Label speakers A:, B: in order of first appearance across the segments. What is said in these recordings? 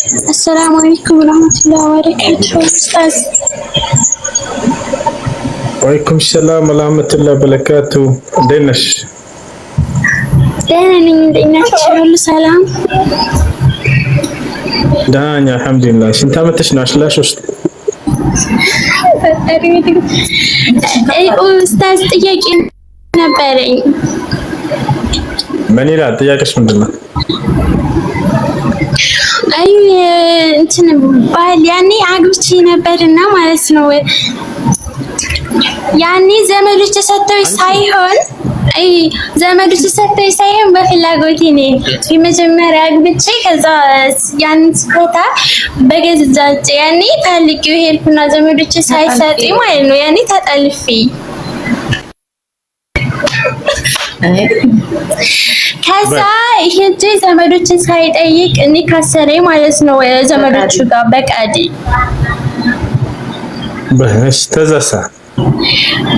A: السلام عليكم ورحمة الله وبركاته أستاذ.
B: وعليكم السلام ورحمة الله وبركاته. دينش
A: دينا كل سلام.
B: دانيا الحمد لله. شنت عملتش لا شوست
A: أستاذ ጥያቄ ነበረኝ።
B: ምን ይላል ጥያቄሽ ምንድነው?
A: አይ እንትን ባል ያኔ አግብቼ ነበርና ማለት ነው። ያኔ ዘመዶች ሰጥተው ሳይሆን ዘመዶች ሰጥተው ሳይሆን በፍላጎቴ ነው የመጀመሪያ አግብቼ ከዛ ያን ስቆታ በገዛጭ ያኔ ታልቂው ሄድኩና ዘመዶች ሳይሰጡኝ ማለት ነው ያኔ ተጠልፌ ከዛ ሄጄ ዘመዶችን ሳይጠይቅ እኔ ካሰረኝ ማለት ነው ዘመዶቹ ጋር በቃዲ
B: በህስ ተዘሳ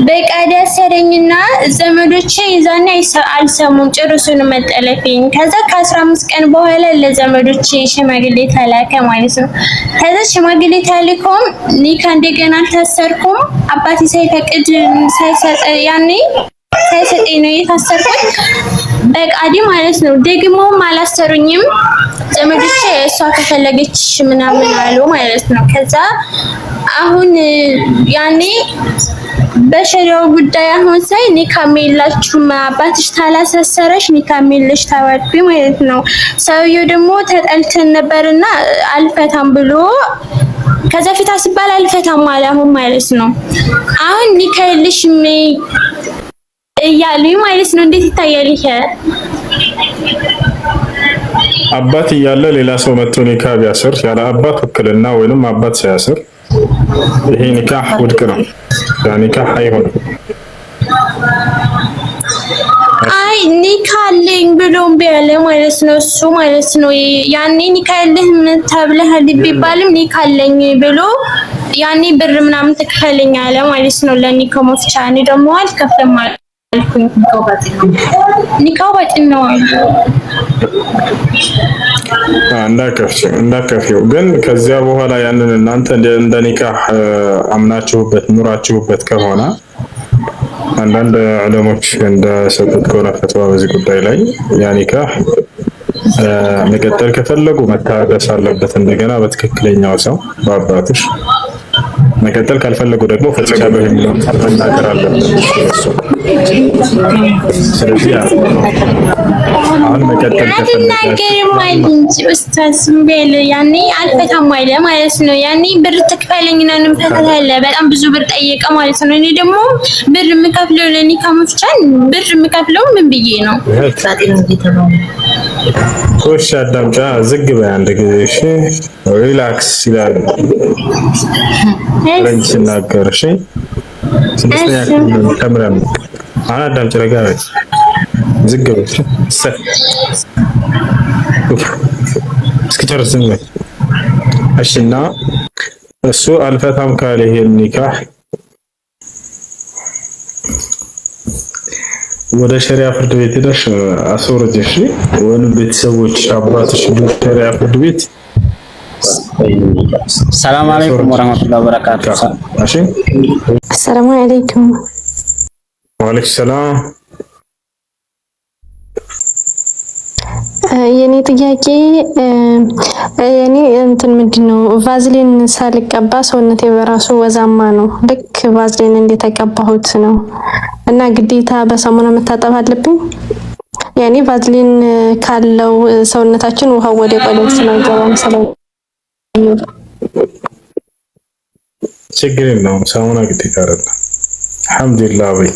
A: በቃዲ አሰረኝና ዘመዶቼ ይዛና አልሰሙም ጭርሱን መጠለፊኝ። ከዛ ከ15 ቀን በኋላ ለዘመዶቼ ሽማግሌ ተላከ ማለት ነው። ከዛ ሽማግሌ ተልኮም ኒካ እንደገና አልታሰርኩም አባቴ ሳይፈቅድ ሳይሰጥ ያኔ ሳይሰጠኝ ነው የታሰርኩት በቃዲ ማለት ነው። ደግሞም አላሰሩኝም ዘመዶቼ እሷ ከፈለገች ምናምን አሉ ማለት ነው። ከዛ አሁን ያኔ በሸሪዓው ጉዳይ አሁን ሳይ ኒካ የላችሁም አባትሽ ታላሰሰረሽ ኒካ የለሽ ታወቅኩኝ ማለት ነው። ሰውየው ደግሞ ተጠልተን ነበርና አልፈታም ብሎ ከዛ ፊት አስባል አልፈታም አለ አሁን ማለት ነው። አሁን ኒካ የለሽም እያሉኝ ማለት ነው። እንዴት ይታያል ይሄ?
B: አባት እያለ ሌላ ሰው መጥቶ ኒካ ቢያስር ያለ አባት ውክልና ወይንም አባት ሳያስር ይሄ ኒካህ ውድቅ ነው። ያ ኒካህ አይሆንም።
A: አይ ኒካ አለኝ ብሎም ቢያለ ማለት ነው እሱ ማለት ነው። ያኔ ኒካ የለህም ተብለህ ቢባልም ኒካ አለኝ ብሎ ያኔ ብር ምናምን ትከፍለኝ አለ ማለት ነው ለኒካ መፍቻ። እኔ ደግሞ አልከፍልም አልኩኝ። ኒካው ባጥን ነው
B: እንዳከፍው ግን ከዚያ በኋላ ያንን እናንተ እንደ ኒካህ አምናችሁበት ኑራችሁበት ከሆነ አንዳንድ ዑለሞች እንደሰጡት ከሆነ ፈትዋ በዚህ ጉዳይ ላይ ያ ኒካህ መቀጠል ከፈለጉ መታደስ አለበት እንደገና በትክክለኛው ሰው በአባትሽ። መቀጠል ካልፈለጉ ደግሞ ፈጽቻለሁ የሚለውን መናገር አለበት። ስለዚህ አሁን መቀጠል
A: ከፈለጋችሁ ኡስታዝ ቤል ያኔ አልፈታም አይለ ማለት ነው። ያኔ ብር ትክፈለኝና እንፈታታለን በጣም ብዙ ብር ጠየቀ ማለት ነው። እኔ ደግሞ ብር የምከፍለው ለኒካ መፍቻን ብር የምከፍለው ምን ብዬ ነው?
B: ኮሽ አዳምጫ ዝግ በይ አንድ ጊዜ እሺ። ሪላክስ ይላል ረንች ሲናገር እሺ። ስንተኛ ተምረም አና አዳምጭ ረጋ በይ ዝግ በይ እስኪ ጨርስ ዝም በይ እሺ። እና እሱ አልፈታም ካለ ይሄን ኒካህ ወደ ሸሪዓ ፍርድ ቤት ሄደሽ አስወርጅሽ ወይንም ቤተሰቦች አባትሽ ሸሪዓ ፍርድ ቤት።
C: ሰላም አለይኩም ወራህመቱላሂ ወበረካቱሁ።
B: እሺ
A: ሰላም አለይኩም።
B: ወአለይኩም ሰላም።
A: የኔ ጥያቄ የኔ እንትን ምንድነው ቫዝሊን ሳልቀባ ሰውነቴ በራሱ ወዛማ ነው። ልክ ቫዝሊን እንደተቀባሁት ነው እና ግዴታ በሳሙና መታጠብ አለብኝ። ያኔ ቫዝሊን ካለው ሰውነታችን ውሃ ወደ ቆዳው ስለገባም
B: ችግር የለውም። ሳሙና ግዴታ አይደለም። አልሐምዱሊላህ ወይ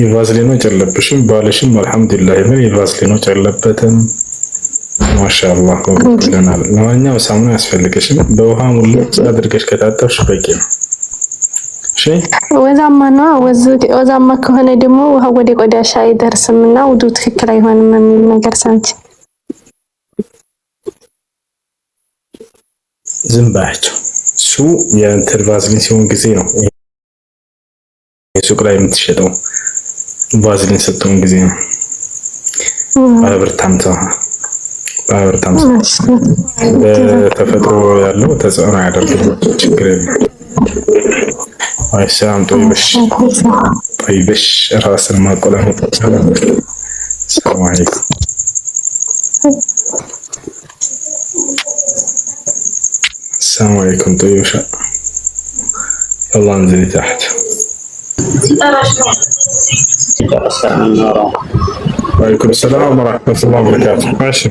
B: የቫዝሊኑ ጨለብሽም ባልሽም አልሐምዱሊላህ ምን የቫዝሊኑ ጨለበትም ማሻአላህ ወብለናል። ለማንኛውም ሳሙና ያስፈልግሽም በውሃ ሙሉ አድርገሽ ከታጠብሽ በቂ ነው። እሺ ወዛማ ከሆነ ደግሞ ውሃ ወደ ቆዳሽ አይደርስምና ውዱ ትክክል አይሆንም የሚል ነገር ሰምቼ ዝም ባያቸው። እሱ የእንትን ቫዝሊን ሲሆን ጊዜ ነው ሱቅ ላይ የምትሸጠው ቫዝሊን ስትሆን ጊዜ ነው። አለብርታምታ በጣም በተፈጥሮ ያለው ተጽዕኖ ያደርጋል። ችግር የለም። አይሰም طيبش ራስን ማቆላመጥ ሰላም አለይኩም السلام عليكم طيب يلا انزلي تحت وعليكم السلام ورحمة الله وبركاته ماشي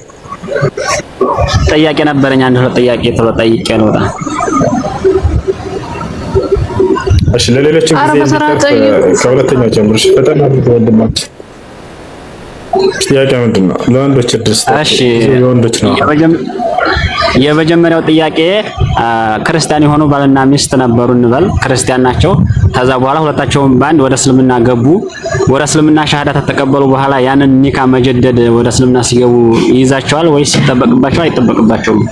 C: ጥያቄ ነበረኝ አንድ ጥያቄ ተጠይቄ ነው
B: እሺ ለሌሎች ጊዜ ከሁለተኛው ጀምሮ ፈጠን ወንድማችን ጥያቄ ምንድነው ለወንዶች ድርስ
C: እሺ
B: የወንዶች ነው
C: የመጀመሪያው ጥያቄ ክርስቲያን የሆኑ ባልና ሚስት ነበሩ እንበል ክርስቲያን ናቸው ከዛ በኋላ ሁለታቸውም ባንድ ወደ እስልምና ገቡ ወደ እስልምና ሻሃዳ ተቀበሉ በኋላ ያንን ኒካ መጀደድ ወደ እስልምና ሲገቡ ይይዛቸዋል ወይስ ይጠበቅባቸዋል አይጠበቅባቸውም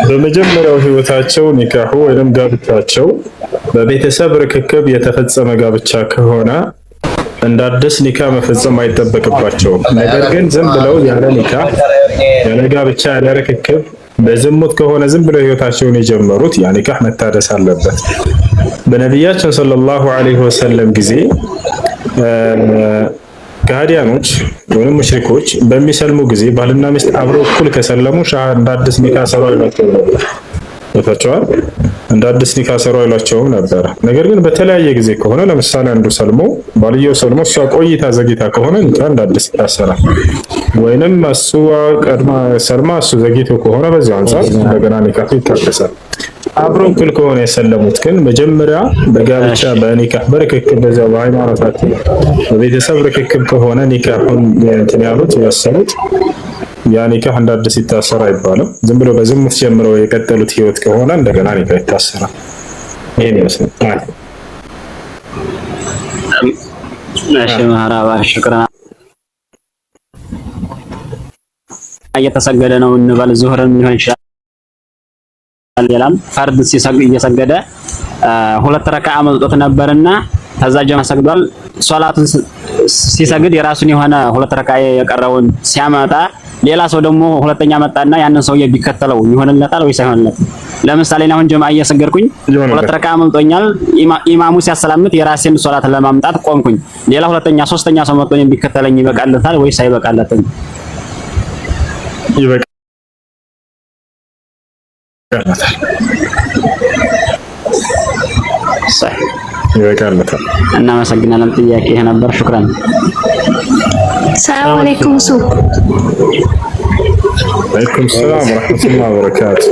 B: በመጀመሪያው ህይወታቸው ኒካሁ ወይንም ጋብቻቸው በቤተሰብ ርክክብ የተፈጸመ ጋብቻ ከሆነ እንዳደስ ኒካ መፈጸም አይጠበቅባቸውም ነገር ግን ዝም ብለው ያለ ኒካ ያለ ጋብቻ ያለ ርክክብ በዝሙት ከሆነ ዝም ብለው ህይወታቸውን የጀመሩት ያ ኒካህ መታደስ አለበት በነብያችን ሰለላሁ ዐለይሂ ወሰለም ጊዜ ጋዲያኖች ወይም ሙሽሪኮች በሚሰልሙ ጊዜ ባልና ሚስት አብረው እኩል ከሰለሙ ሻሃዳ እንዳደስ ኒካህ ሰሩ አይሏቸውም ተፈቷል እንዳደስ ኒካህ ሰሩ አይሏቸውም ነበር ነገር ግን በተለያየ ጊዜ ከሆነ ለምሳሌ አንዱ ሰልሞ ባልየው ሰልሞ እሷ ቆይታ ዘግይታ ከሆነ እንዳደስ ይታሰራል ወይንም እሱ ቀድማ ሰልማ እሱ ዘግይቶ ከሆነ በዚህ አንፃር እንደገና ኒካህ ይታደሳል አብረው እኩል ከሆነ የሰለሙት ግን መጀመሪያ በጋብቻ በኒካህ በርክክብ በዛው በሃይማኖታቸው በቤተሰብ ርክክብ ከሆነ ኒካሁን እንትን ያሉት የወሰኑት ያ ኒካህ እንዳደስ ይታሰር አይባልም ዝም ብሎ በዝሙት ጀምረው የቀጠሉት ህይወት ከሆነ እንደገና ኒካህ ይታሰራል ይሄን ይመስላል
C: እሺ ማራባ ሽክራን እየተሰገደ ነው እንበል ዙህርን ሊሆን ይችላል ሌላም ፈርድ እየሰገደ ሁለት ረካዓ መጥቶት ነበርና ከዛ ጀማ ሰግዷል ሶላቱን ሲሰግድ የራሱን የሆነ ሁለት ረካዓ የቀረውን ሲያመጣ ሌላ ሰው ደግሞ ሁለተኛ መጣና ያንን ሰው ቢከተለው ይሆንለታል ወይስ አይሆንለትም ለምሳሌ አሁን ጀማ እየሰገድኩኝ ሁለት ረካዓ መጥቶኛል ኢማሙ ሲያሰላምት የራሴን ሶላት ለማምጣት ቆምኩኝ ሌላ ሁለተኛ ሶስተኛ ሰው መጥቶ ቢከተለኝ ይበቃለታል ወይስ አይበቃለትም
B: ይበቃለታል
C: እናመሰግናለን ጥያቄ ይሄ ነበር ሽክራን
A: ሰላም አለይኩም ሱ
B: ወአለይኩም ሰላም ወራህመቱላሂ ወበረካቱ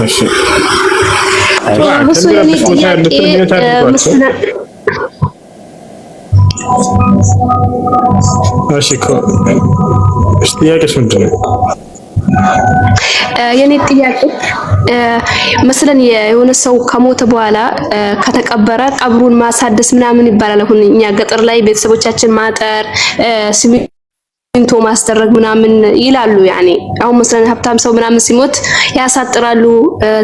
B: እሺ
A: እሱ
B: ጥያቄሽ ምንድን ነው
D: የኔ ጥያቄ መስለን የሆነ ሰው ከሞተ በኋላ ከተቀበረ ቀብሩን ማሳደስ ምናምን ይባላል አሁን እኛ ገጠር ላይ ቤተሰቦቻችን ማጠር ሲሚንቶ ማስደረግ ምናምን ይላሉ ያኔ አሁን መስለን ሀብታም ሰው ምናምን ሲሞት ያሳጥራሉ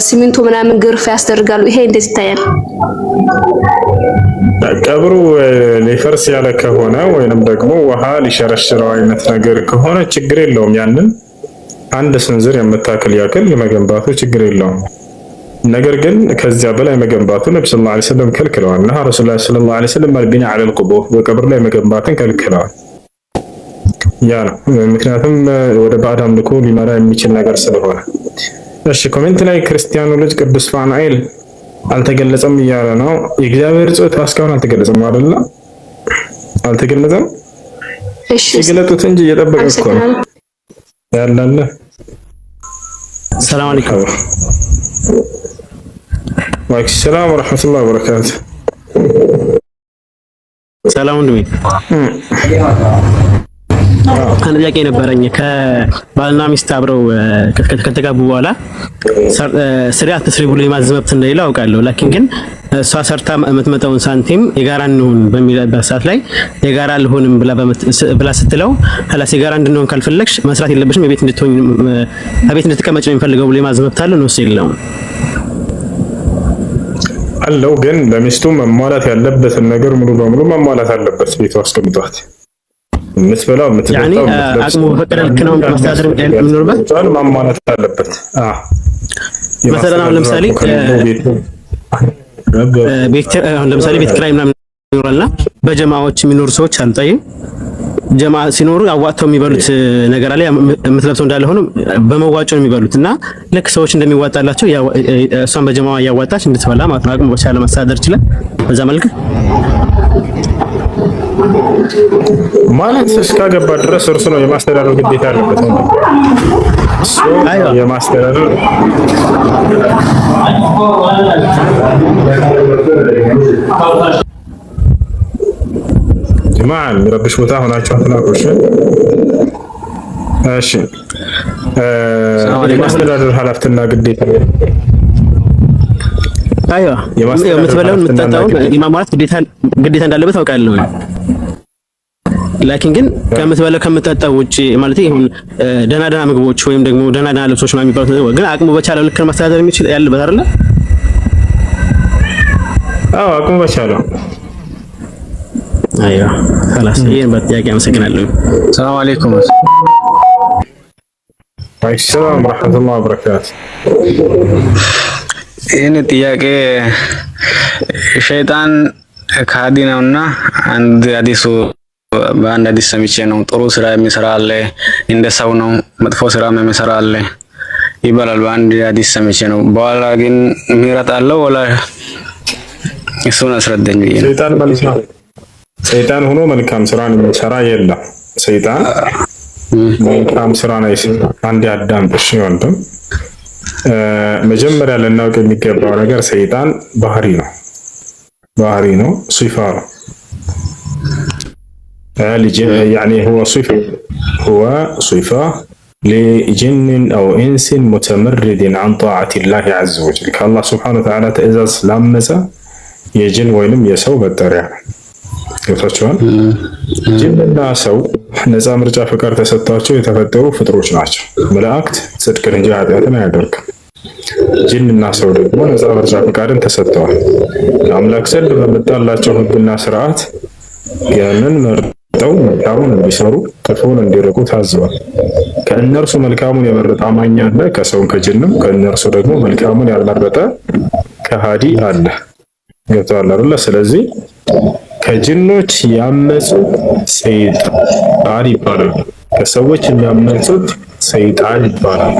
D: ሲሚንቶ ምናምን ግርፍ ያስደርጋሉ ይሄ እንደዚህ ይታያል
B: ቀብሩ ሊፈርስ ያለ ከሆነ ወይንም ደግሞ ውሃ ሊሸረሽረው አይነት ነገር ከሆነ ችግር የለውም ያንን አንድ ስንዝር የምታክል ያክል የመገንባቱ ችግር የለውም ነገር ግን ከዚያ በላይ መገንባቱ ነብዩ ሰለላሁ ዐለይሂ ወሰለም ከልክለዋል እና ረሱላህ ሰለላሁ ዐለይሂ ወሰለም አልቢና ዐለ القبور በቀብር ላይ መገንባትን ከልክለዋል ያ ነው ምክንያቱም ወደ ባዕድ አምልኮ ሊመራ የሚችል ነገር ስለሆነ እሺ ኮሜንት ላይ ክርስቲያኑ ልጅ ቅዱስ ፋኑኤል አልተገለጸም እያለ ነው የእግዚአብሔር ጾታ እስካሁን አልተገለጸም አይደል አልተገለጸም እሺ ገለጡት እንጂ እየጠበቀ እኮ ነው ያላለ
E: ሰላም አለይኩም
B: ወአለይኩም ሰላም ወራህመቱላሂ ወበረካቱ
E: ሰላም ወንድሜ አንድ ጥያቄ ነበረኝ ከባልና ሚስት አብረው ከተጋቡ በኋላ ስሪያ ተስሪቡ ላይ ማዘመብት እንደሌላ አውቃለሁ ላኪን ግን እሷ ሰርታ የምትመጣውን ሳንቲም የጋራ እንሁን በሚልበት ሰዓት ላይ የጋራ ልሆንም ብላ ስትለው ሀላስ የጋራ እንድንሆን ካልፈለግሽ መስራት የለብሽም የቤት እንድትሆኝ አቤት እንድትቀመጭ ነው የሚፈልገው ብሎ ማዘመብት አለ ነው የለውም
B: አለው ግን ለሚስቱ መሟላት ያለበትን ነገር ሙሉ በሙሉ መሟላት አለበት ቤቱ አስቀምጧት የምትበላው የምትጠጣው
E: አቅሙ በፈቀደ ልክ ነው ማስተዳደር የሚኖርበት
B: ማሟላት አለበት።
E: መሰለና ለምሳሌ ቤት ኪራይ ምናምን ይኖራልና በጀማዎች የሚኖሩ ሰዎች አሉ። ጀማ ሲኖሩ አዋጥተው የሚበሉት ነገር አለ። የምትለብሰው እንዳለ ሆኖ በመዋጮ ነው የሚበሉት እና ልክ ሰዎች እንደሚዋጣላቸው እሷን በጀማዋ ያዋጣች እንድትበላ ማለት ነው። አቅሙ በቻለ ማስተዳደር ይችላል። በዛ መልክ
B: ማለት እስካገባ ድረስ እርሱ ነው የማስተዳደር ግዴታ አለበት ነው። የማስተዳደር ጀማዓ የሚረብሽ ቦታ ሆናችሁ አትናቁሽ። እሺ የማስተዳደር ኃላፊነትና ግዴታ
E: የምትበላውን የምትጠጣውን የማሟላት ግዴታ እንዳለበት አውቃለሁ። ላኪን ግን ከምትበላው ከምትጠጣው ውጪ ማለት ይሁን ደህና ምግቦች ወይም ደግሞ ደህና ልብሶች ነው የሚባሉት ግን አቅሙ በቻለው ልክ ማስተዳደር የሚችል ያለበት አይደለ?
B: አቅሙ በቻለው
E: አይዋ خلاص ይሄን በጥያቄ አመሰግናለሁ።
F: ሰላም አለይኩም።
B: ሰላም ወራህመቱላሂ ወበረካቱ።
F: ይሄን ጥያቄ ሸይጣን ካዲ ነውና አንድ ሐዲሱ በአንድ ሐዲስ ሰምቼ ነው ጥሩ ስራ የሚሰራ አለ እንደ ሰው ነው፣ መጥፎ ስራ የሚሰራ አለ ይባላል። በአንድ ሐዲስ ሰምቼ ነው። በኋላ ግን ምህረት አለው ወላ እሱን አስረዳኝ ብዬ ነው።
B: ሰይጣን ሆኖ መልካም ስራን የሚሰራ የለም። ሰይጣን መልካም ስራን አይሰራም። አንድ አዳምጥሽ ወንድም፣ መጀመሪያ ልናውቅ የሚገባው ነገር ሰይጣን ባህሪ ነው፣ ሲፋ ነው። يعني هو صفة لجن أو إنس متمرد عن طاعة الله عز وجل. كالله سبحانه وتعالى تأذز لامزة يجن وينم يسو بالدرع ይፈቻል። ጅንና ሰው ነፃ ምርጫ ፍቃድ ተሰጥቷቸው የተፈጠሩ ፍጥሮች ናቸው። መላእክት ጽድቅን እንጂ ኃጢአትን አያደርግም። ጅንና ሰው ደግሞ ነፃ ምርጫ ፍቃድን ተሰጥተዋል። አምላክ ዘንድ በመጣላቸው ሕግና ስርዓት ያንን መርጠው መልካሙን እንዲሰሩ ክፉን እንዲርቁ ታዘዋል። ከእነርሱ መልካሙን የመረጠ አማኝ አለ ከሰውም ከጅንም፣ ከእነርሱ ደግሞ መልካሙን ያልመረጠ ከሃዲ አለ። ገብቶሃል አይደል? ስለዚህ ከጅኖች ያመጹት ሰይጣን ይባላል። ከሰዎች የሚያመጹት ሰይጣን ይባላል።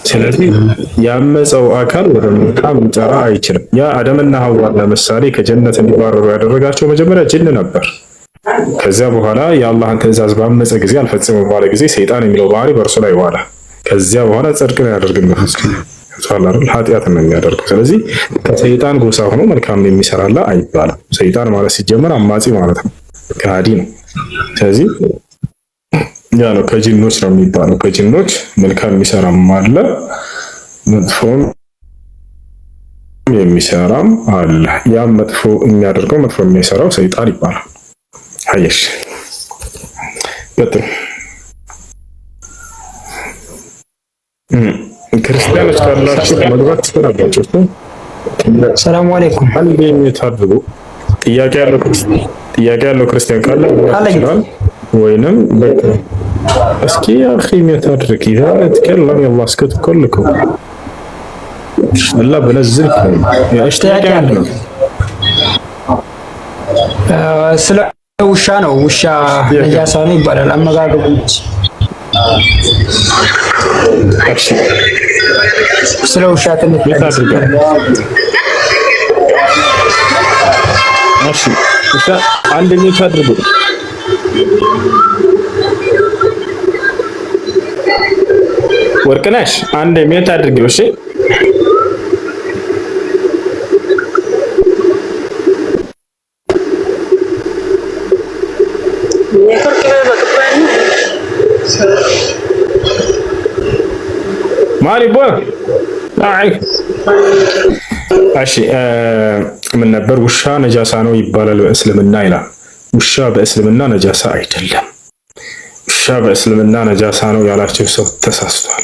B: ስለዚህ ያመፀው አካል ወደ መልካም ሊጠራ አይችልም። ያ አደምና ሐዋን ለምሳሌ ከጀነት እንዲባረሩ ያደረጋቸው መጀመሪያ ጅን ነበር። ከዚያ በኋላ የአላህን ትእዛዝ ባመፀ ጊዜ አልፈጽምም ባለ ጊዜ ሰይጣን የሚለው ባህሪ በእርሱ ላይ ዋለ። ከዚያ በኋላ ጽድቅን ያደርግና ኃጢአትን ነው የሚያደርገው። ስለዚህ ከሰይጣን ጎሳ ሆኖ መልካም የሚሰራላ አይባልም። ሰይጣን ማለት ሲጀመር አማጺ ማለት ነው፣ ከሃዲ ነው። ስለዚህ ያ ነው ከጅኖች ነው የሚባለው። ከጅኖች መልካም የሚሰራም አለ፣ መጥፎም የሚሰራም አለ። ያ መጥፎ የሚያደርገው መጥፎ የሚሰራው ሰይጣን ይባላል። አየሽ ቀጥል። ክርስቲያኖች ካላችሁ መግባት ትችላላችሁ።
G: ሰላም አለይኩም።
B: አንዴ የታድሉ ጥያቄ ያለው ክርስቲያን ካለ ይችላል ወይንም በቃ እስኪ አኺ የታድርክ إذا تكلم يلا اسكت كلكم الله بنزلكم يا اشتاق عنه
G: ስለ ውሻ ነው። ውሻ ነጃሳ ነው ይባላል አመጋገቡ። ስለ ውሻ ትንሽ
B: እሺ እሺ አንደኛው ታድርጉ ወርቅነሽ አንድ ሜት አድርጊው። እሺ ማሪ ቦ አይ እሺ ምን ነበር ውሻ ነጃሳ ነው ይባላል በእስልምና ይላል። ውሻ በእስልምና ነጃሳ አይደለም። ውሻ በእስልምና ነጃሳ ነው ያላቸው ሰው ተሳስቷል።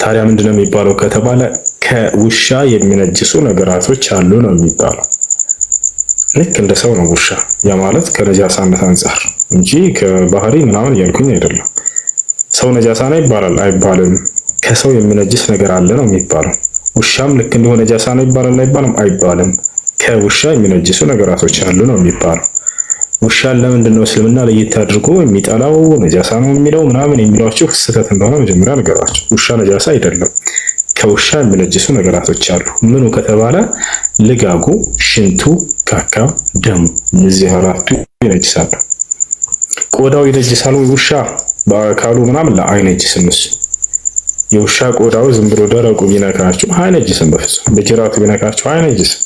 B: ታዲያ ምንድነው የሚባለው ከተባለ ከውሻ የሚነጅሱ ነገራቶች አሉ ነው የሚባለው። ልክ እንደ ሰው ነው ውሻ። ያ ማለት ከነጃሳነት አንፃር እንጂ ከባህሪ ምናምን እያልኩኝ አይደለም። ሰው ነጃሳ ነው ይባላል አይባልም። ከሰው የሚነጅስ ነገር አለ ነው የሚባለው። ውሻም ልክ እንዲሁ ነጃሳ ነው ይባላል አይባልም አይባልም። ከውሻ የሚነጅሱ ነገራቶች አሉ ነው የሚባለው። ውሻን ለምንድን ነው እስልምና ለየት አድርጎ የሚጠላው ነጃሳ ነው የሚለው ምናምን የሚሏችሁ ስህተት እንደሆነ መጀመሪያ ነገራችሁ። ውሻ ነጃሳ አይደለም። ከውሻ የሚነጅሱ ነገራቶች አሉ። ምኑ ከተባለ ልጋጉ፣ ሽንቱ፣ ካካ፣ ደሙ፣ እነዚህ አራቱ ይነጅሳሉ። ቆዳው ይነጅሳል ወይ ውሻ በአካሉ ምናምን አይነጅስም። እሱ የውሻ ቆዳው ዝም ብሎ ደረቁ ቢነካችሁ አይነጅስም። በፍጹም በጅራቱ ቢነካችሁ አይነጅስም።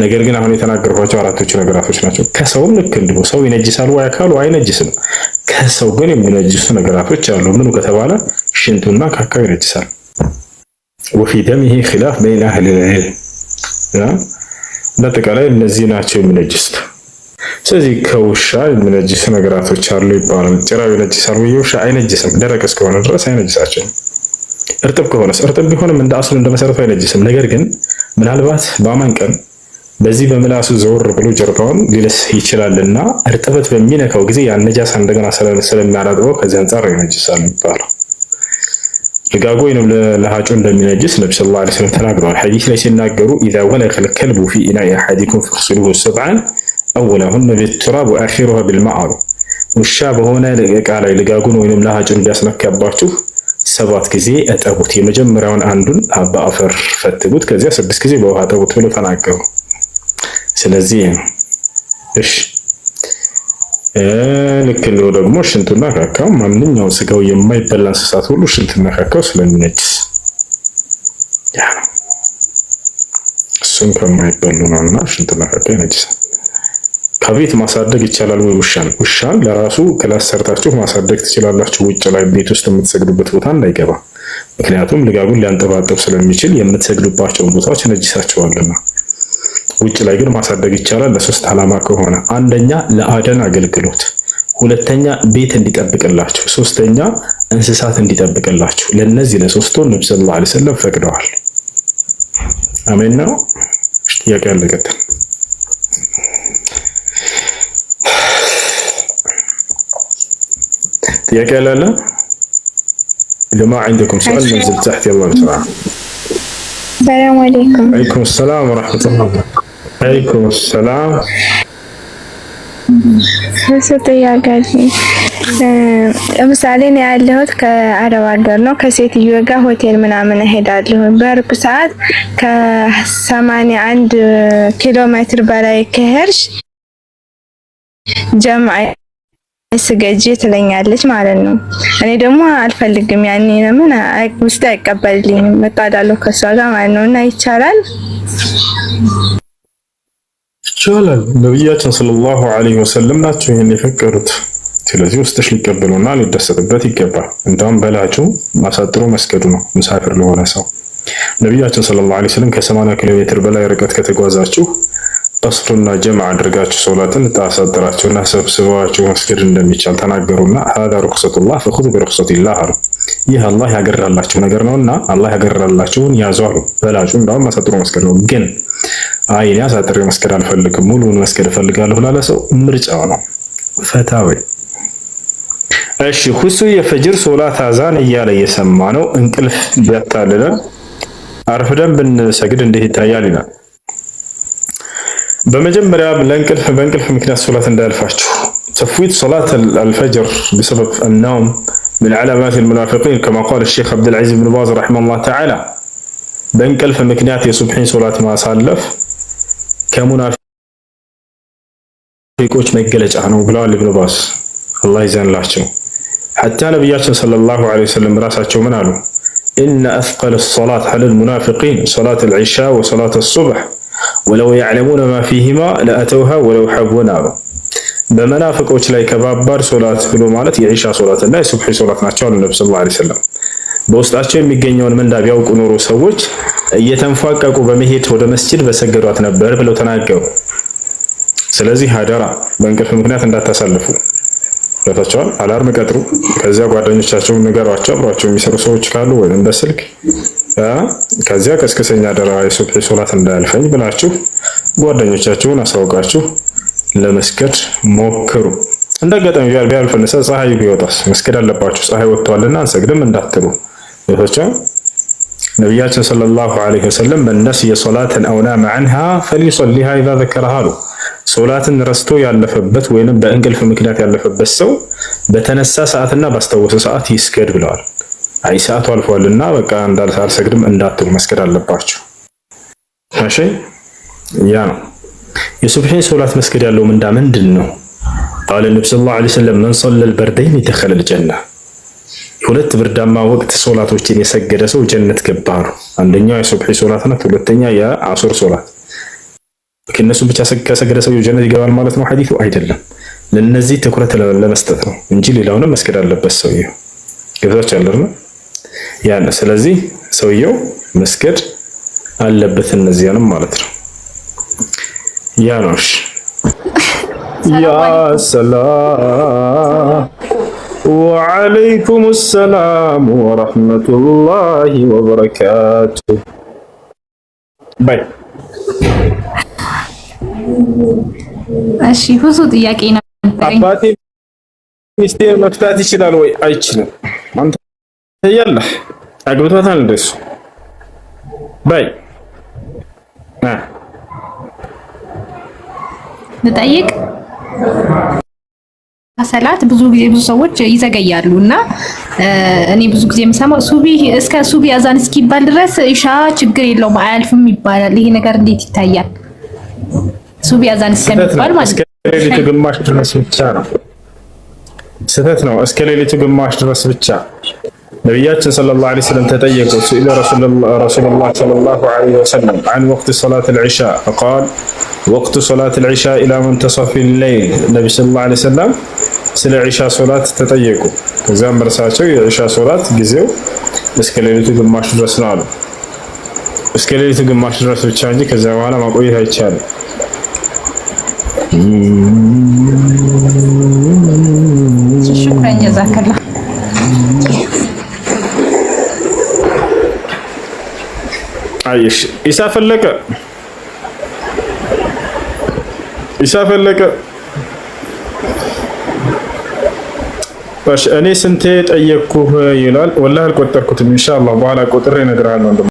B: ነገር ግን አሁን የተናገርኳቸው አራቶቹ ነገራቶች ናቸው። ከሰውም ልክ እንዲሁ ሰው ይነጅሳል ወይ አካሉ አይነጅስም። ከሰው ግን የሚነጅሱ ነገራቶች አሉ። ምኑ ከተባለ ሽንቱና ካካው ይነጅሳል። ወፊ ደሚሂ ኺላፍ በይነ አህሊ ልዕልም። በአጠቃላይ እነዚህ ናቸው የሚነጅሱት። ስለዚህ ከውሻ የሚነጅሱ ነገራቶች አሉ ይባላል። ጭራው ይነጅሳል ወይ? ውሻ አይነጅስም። ደረቅ እስከሆነ ድረስ አይነጅሳቸውም። እርጥብ ከሆነስ እርጥብ ቢሆንም እንደ አስሉ እንደ መሰረቱ አይነጅስም። ነገር ግን ምናልባት በአማን ቀን በዚህ በምላሱ ዘወር ብሎ ጀርባውን ሊልስ ይችላልና እርጥበት በሚነካው ጊዜ ያን ነጃሳ እንደገና ስለሚያላጥበው ከዚህ አንፃር ይነጅሳል ይባላል። ልጋጉ ወይንም ለሃጩ እንደሚነጅስ ነብዩ ሰለላሁ ዐለይሂ ወሰለም ተናግረዋል። ሐዲስ ላይ ሲናገሩ إذا ولغ الكلب في إناء أحدكم فاغسلوه سبعا أولهن بالتراب وآخرها بالماء። ውሻ በሆነ ዕቃ ላይ ልጋጉን ወይንም ለሃጩን ቢያስነካባችሁ 7 ጊዜ እጠቡት። የመጀመሪያውን አንዱን በአፈር ፈትጉት፣ ከዚያ 6 ጊዜ በውሃ እጠቡት ብሎ ተናገሩ። ስለዚህ እሺ ልክ ነው ደግሞ ሽንቱና ካካው ማንኛውም ስጋው የማይበላ እንስሳት ሁሉ ሽንቱና ካካው ስለሚነጅስ ያ ነው። እሱም ከማይበሉ ነውና ሽንቱና ካካው ይነጅሳል። ከቤት ማሳደግ ይቻላል ወይ? ውሻን ለራሱ ክላስ ሰርታችሁ ማሳደግ ትችላላችሁ። ውጭ ላይ ቤት ውስጥ የምትሰግዱበት ቦታ እንዳይገባ። ምክንያቱም ልጋጉን ሊያንጠባጥብ ስለሚችል የምትሰግዱባቸውን ቦታዎች ነጅሳቸዋልና። ውጭ ላይ ግን ማሳደግ ይቻላል ለሶስት ዓላማ ከሆነ፣ አንደኛ ለአደን አገልግሎት፣ ሁለተኛ ቤት እንዲጠብቅላችሁ፣ ሶስተኛ እንስሳት እንዲጠብቅላችሁ። ለነዚህ ለሶስቱ ነብዩ ሰለላሁ ዐለይሂ ወሰለም ፈቅደዋል። አሜን ነው። ጥያቄ አለ? ቀጥል። ጥያቄ አለ? لما عندكم سؤال ننزل تحت يلا بسرعة.
H: السلام عليكم.
B: عليكم السلام ورحمة الله. عليكم السلام.
H: ጥያቄ ለምሳሌ ነው ያለሁት ከአረብ ሀገር ነው። ከሴትዮ ጋር ሆቴል ምናምን እሄዳለሁ። በርብ ሰዓት ከ81 ኪሎ ሜትር በላይ ከሄድሽ ጀምዓ ስገጂ ትለኛለች ማለት ነው። እኔ ደግሞ አልፈልግም። ያኔ ለምን ውስጥ አይቀበልልኝም። መጣዳለሁ ከሷ ጋር ማለት ነው። እና ይቻላል?
B: ይቻላል። ነብያችን ሰለላሁ ዐለይሂ ወሰለም ናቸው ይሄን የፈቀዱት። ስለዚህ ውስጥሽ ሊቀበሉና ሊደሰትበት ይገባል። እንደውም በላጩ ማሳጥሮ መስገዱ ነው ሙሳፊር ለሆነ ሰው። ነብያችን ሰለላሁ ዐለይሂ ወሰለም ከ80 ኪሎ ሜትር በላይ ርቀት ከተጓዛችሁ ቀስሩና ጀምዕ አድርጋችሁ ሶላትን ታሳጥራችሁና ሰብስባችሁ መስገድ እንደሚቻል ተናገሩና هذا رخصة الله فخذوا برخصة الله አሉ። ይህ አላህ ያገራላችሁ ነገር ነውና አላህ ያገራላችሁን ያዙ አሉ። በላጩ እንደውም ማሳጥሮ መስገድ ነው። ግን አይ እኔ አሳጥሬ መስገድ አልፈልግም ሙሉውን መስገድ እፈልጋለሁ ላለ ሰው ምርጫው ነው። ፈታዊ እሺ ሁሱ የፈጅር ሶላት አዛን እያለ እየሰማ ነው። እንቅልፍ ቢያታልለን አርፍደን ብንሰግድ እንዴት ይታያል ይላል። በመጀመሪያ በእንቅልፍ ምክንያት ሶላት እንዳያልፋችሁ تفويت صلاة الفجر بسبب النوم من علامات المنافقين كما قال الشيخ عبد العزيز بن باز رحمه الله تعالى بእንቅልፍ ምክንያት የሱብሒን ሶላት ማሳለፍ ከሙናፊቆች መገለጫ ነው ብለዋል ኢብኑ ባዝ አላህ ይዘንላቸው። حتى ነብያችን ሰለላሁ ዐለይሂ ወሰለም ራሳቸው ምን አሉ? إن أثقل الصلاة على المنافقين صلاة العشاء وصلاة الصبح ولو يعلمون ما فيهما لأتوها ولو حبوا نارا. በመናፍቆች ላይ ከባባድ ሶላት ብሎ ማለት የኢሻ ሶላት እና የሱብሒ ሶላት ናቸው አሉ ነብዩ ሰለላሁ ዐለይሂ ወሰለም። በውስጣቸው የሚገኘውን ምንዳ ቢያውቁ ኖሮ ሰዎች እየተንፏቀቁ በመሄድ ወደ መስጂድ በሰገዷት ነበር ብለው ተናገሩ። ስለዚህ አደራ በእንቅልፍ ምክንያት እንዳታሳልፉ። ለታቸዋል አላርም ቀጥሩ። ከዚያ ጓደኞቻቸው ንገሯቸው፣ አብሯቸው የሚሰሩ ሰዎች ካሉ ወይም በስልክ ከዚያ ቀስቅሰኛ ደራ የሱብሒ ሶላት እንዳያልፈኝ ብላችሁ ጓደኞቻችሁን አሳውቃችሁ ለመስገድ ሞክሩ። እንደገጠም ቢያልፍንሳ ፀሐይ ቢወጣስ መስገድ አለባችሁ። ፀሐይ ወጥቷልና አንሰግድም እንዳትሉ ወጣቻ ነብያችን ሰለላሁ ዐለይሂ ወሰለም በነሲየ ሶላተን አው ናመ ዐንሃ ፈሊሰሊሃ ኢዛ ዘከረሃ አሉ። ሶላትን ረስቶ ያለፈበት ወይንም በእንቅልፍ ምክንያት ያለፈበት ሰው በተነሳ ሰዓትና ባስታወሰ ሰዓት ይስገድ ብለዋል። አይ ሰዓቱ አልፏልና በቃ አልሰግድም እንዳትሉ መስገድ አለባችሁ። እሺ ያ ነው የሱብሒን ሶላት መስገድ ያለው ምንዳ ምንድን ነው? ቃለ ነብዩ ሰለላሁ ዐለይሂ ወሰለም መን ሰለል በርደይን ደኸለል ጀና፣ ሁለት ብርዳማ ወቅት ሶላቶችን የሰገደ ሰው ጀነት ገባ ነው። አንደኛው የሱብሒ ሶላት ናት፣ ሁለተኛ የአሱር ሶላት። ከነሱ ብቻ ከሰገደ ሰው ጀነት ይገባል ማለት ነው ሐዲሱ አይደለም። ለነዚህ ትኩረት ለመስጠት ነው እንጂ ሌላውንም መስገድ አለበት ሰውየው። ገብታችሁ አይደል? ያን ስለዚህ ሰውየው መስገድ አለበት እነዚያንም ማለት ነው። ያ ነው። ያ ሰላም ወዐለይኩም ሰላም ወረሕመቱላሂ ወበረካቱ። ባይ
I: እሺ ብዙ ጥያቄ ነበረኝ።
B: አባቴ ሚስቴን መፍታት ይችላል ወይ? አይችልም። አንተ ያለህ አግብቷታል እንደሱ ባይ
I: ልጠይቅ። ሰላት ብዙ ጊዜ ብዙ ሰዎች ይዘገያሉ እና እኔ ብዙ ጊዜ የምሰማው ሱቢ እስከ ሱቢ አዛን እስኪባል ድረስ ኢሻ ችግር የለውም አያልፍም ይባላል። ይሄ ነገር እንዴት ይታያል? ሱቢ አዛን እስከሚባል ማለት ነው።
B: እስከ ሌሊቱ ግማሽ ድረስ ብቻ ነው። ስህተት ነው። እስከ ሌሊቱ ግማሽ ድረስ ብቻ ነቢያችን ሰለላሁ ዐለይሂ ወሰለም ተጠየቁ። سئل رسول الله صلى الله عليه وسلم عن وقت صلاة العشاء فقال وقت صلاة العشاء إلى منتصف الليل. ነቢ ሰለላሁ ዐለይሂ ወሰለም ስለ ዒሻ ሶላት ተጠየቁ። ከዚያም እርሳቸው የዒሻ ሶላት ጊዜው እስከ ሌሊቱ ግማሽ ድረስ ነው አሉ። እስከ ሌሊቱ ግማሽ ድረስ ብቻ እንጂ ከዚያ በኋላ ማቆየት አይቻልም።
I: ሽኩራን ጀዛከላ።
B: አይሽ ኢሳ ፈለቀ እኔ ስንቴ ጠየቅኩህ ይላል። ወላሂ አልቆጠርኩትም። ኢንሻአላህ በኋላ ቆጥሬ እነግርሃለሁ።